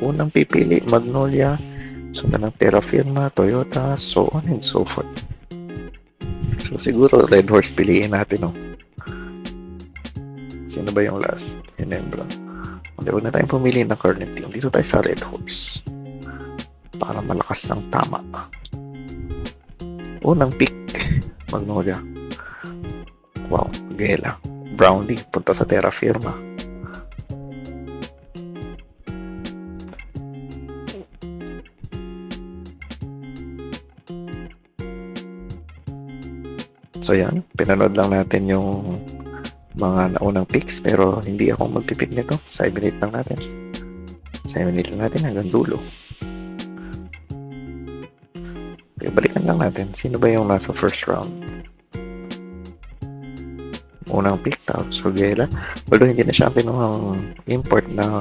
Unang pipili, Magnolia, sundan ng Terra Firma, Toyota, so on and so forth. So siguro Red Horse piliin natin, no? Sino ba yung last? Hinembra. Okay, huwag na tayong pumili ng current team. Dito tayo sa Red Horse. Para malakas ang tama. Unang pick, Magnolia. Wow, Gela. Brownie, punta sa Terra Firma. So yan, pinanood lang natin yung mga naunang picks pero hindi ako magpipick nito. 7 minute lang natin. 7 minute lang natin hanggang dulo. Okay, balikan lang natin. Sino ba yung nasa first round? Unang pick, tapos Rugela. Although hindi na siya ang import ng